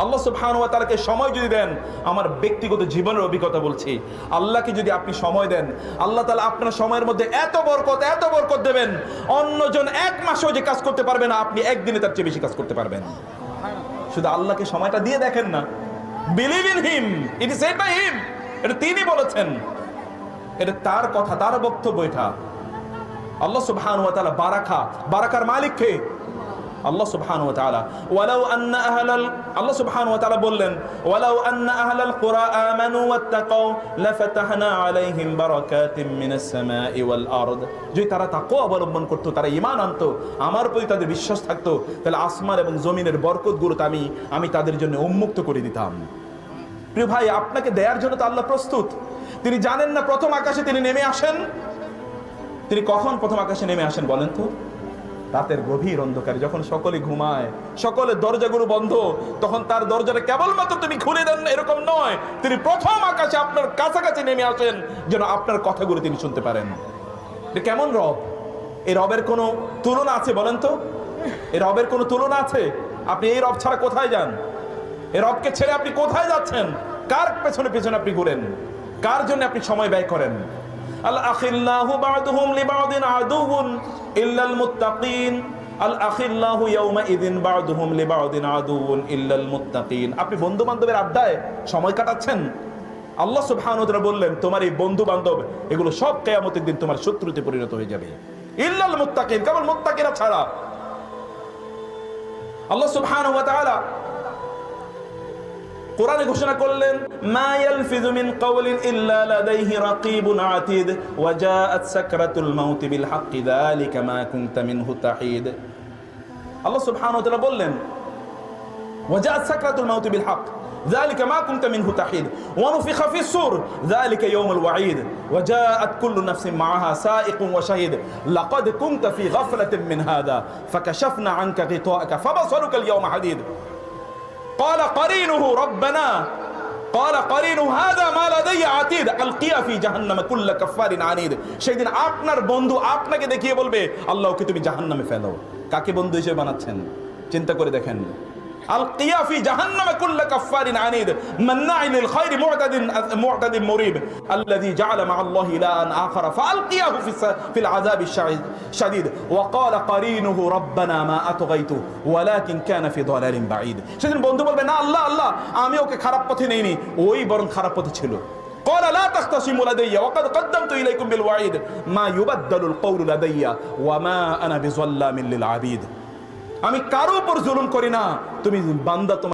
আল্লাহ সুবহানাহু ওয়া তাআলাকে সময় যদি দেন, আমার ব্যক্তিগত জীবনের অভিজ্ঞতা বলছি, আল্লাহকে যদি আপনি সময় দেন, আল্লাহ তাআলা আপনার সময়ের মধ্যে এত বরকত দেবেন, অন্যজন এক মাসেও যে কাজ করতে পারবে না, আপনি একদিনে তার চেয়ে বেশি কাজ করতে পারবেন। শুধু আল্লাহকে সময়টা দিয়ে দেখেন না। Believe in him, it is said by him, এটা তিনি বলেছেন, এটা তার কথা, তার বক্তব্য। এটা আল্লাহ সুবহানাহু ওয়া তাআলা বারাকার মালিক কে? আল্লাহ সুবহানাহু ওয়া তাআলা। আল্লাহ সুবহানাহু ওয়া তাআলা বললেন, ওয়ালাউ আন্না আহলাল কুরা আমানু ওয়াত্তাকাউ লাফাতাহনা আলাইহিম বারাকাতিম মিনাস সামাই ওয়াল আরদ। যদি তারা তাকওয়া অবলম্বন করত, তারা ঈমান আনতো, আমার প্রতি তাদের বিশ্বাস থাকতো, তাহলে আসমান এবং জমিনের বরকতগুলো আমি তাদের জন্য উন্মুক্ত করে দিতাম। প্রিয় ভাই, আপনাকে দেওয়ার জন্য তো আল্লাহ প্রস্তুত। তিনি জানেন না প্রথম আকাশে তিনি নেমে আসেন? তিনি কখন প্রথম আকাশে নেমে আসেন বলেন তো? রাতের গভীর অন্ধকারে, যখন সকলে ঘুমায়, সকলের দরজাগুলো বন্ধ, তখন তার দরজাটা কেবলমাত্র তুমি খুলে দেন না, এরকম নয়। তিনি প্রথম আকাশে আপনার কাছাকাছি নেমে আসেন যেন আপনার কথাগুলো তিনি শুনতে পারেন। এটা কেমন রব? এই রবের কোনো তুলনা আছে বলেন তো? এই রবের কোনো তুলনা আছে? আপনি এই রব ছাড়া কোথায় যান? এই রবকে ছেড়ে আপনি কোথায় যাচ্ছেন? কার পেছনে পেছনে আপনি ঘুরেন? কার জন্য আপনি সময় ব্যয় করেন? আল আখিল্লাহু বা'দুহুম লিবা'দিন আদুউন ইল্লাল মুত্তাকিন। আল আখিল্লাহু ইয়াওমা ইযিন বা'দুহুম লিবা'দিন আদুউন ইল্লাল মুত্তাকিন। আপনি বন্ধু বান্ধবের আড্ডায় সময় কাটাচ্ছেন? আল্লাহ সুবহানাহু ওয়া তাআলা বললেন, তোমার এই বন্ধু বান্ধব এগুলো সব কিয়ামতের দিন তোমার শত্রুতে পরিণত হয়ে যাবে। ইল্লাল মুত্তাকিন, কেবল মুত্তাকিরা ছাড়া। আল্লাহ সুবহানাহু ওয়া তাআলা কোরআনে ঘোষণা করলেন, মা ইয়ালফিযু মিন কাওলিন ইল্লা লাদাইহি রাকীবুন আতীদ ওয়া জাআত সাকরাতুল মাউত বিল হাক্কি যালিকা মা কুনতা মিনহু তাহিদ। আল্লাহ সুবহানাহু ওয়া তাআলা বললেন, ওয়া জাআত সাকরাতুল মাউত বিল হাক্ক যালিকা মা কুনতা মিনহু তাহিদ ওয়া নুফিখা ফিস সূর যালিকা ইয়াউমুল ওয়াঈদ ওয়া জাআত কুল্লু নাফসিন মা'আহা সাইকুন ওয়া শাহীদ লাকাদ কুনতা ফি গাফলাতিন মিন হাযা ফাকাশাফনা আনকা গিতাআকা ফাবাসারুকা আল ইয়াওমা হাদীদ। قال قرينه ربنا قال قرينه هذا ما لدي عتيد القيا في جهنم كل كفار عنيد। সেদিন আপনার বন্ধু আপনাকে দেখিয়ে বলবে, আল্লাহকে তুমি জাহান্নামে ফেলো। কাকে বন্ধু হিসেবে বানাচ্ছেন চিন্তা করে দেখেন। القيا في جهنم كل كفار عنيد مناع للخير معتد مريب الذي جعل مع الله إلها آخر فألقياه في العذاب الشديد وقال قرينه ربنا ما أطغيته ولكن كان في ضلال بعيد। সেদিন বন্ধু বলবে, না আল্লাহ আমি ওকে খারাপ পথে নেইনি, ওই বরং খারাপ পথে ছিল। قال لا تختصموا لدي وقد قدمت إليكم بالوعيد ما يبدل القول لدي وما أنا بظلام للعبيد। আমি কারো উপর জুলুম করি না, তুমি বান্দা।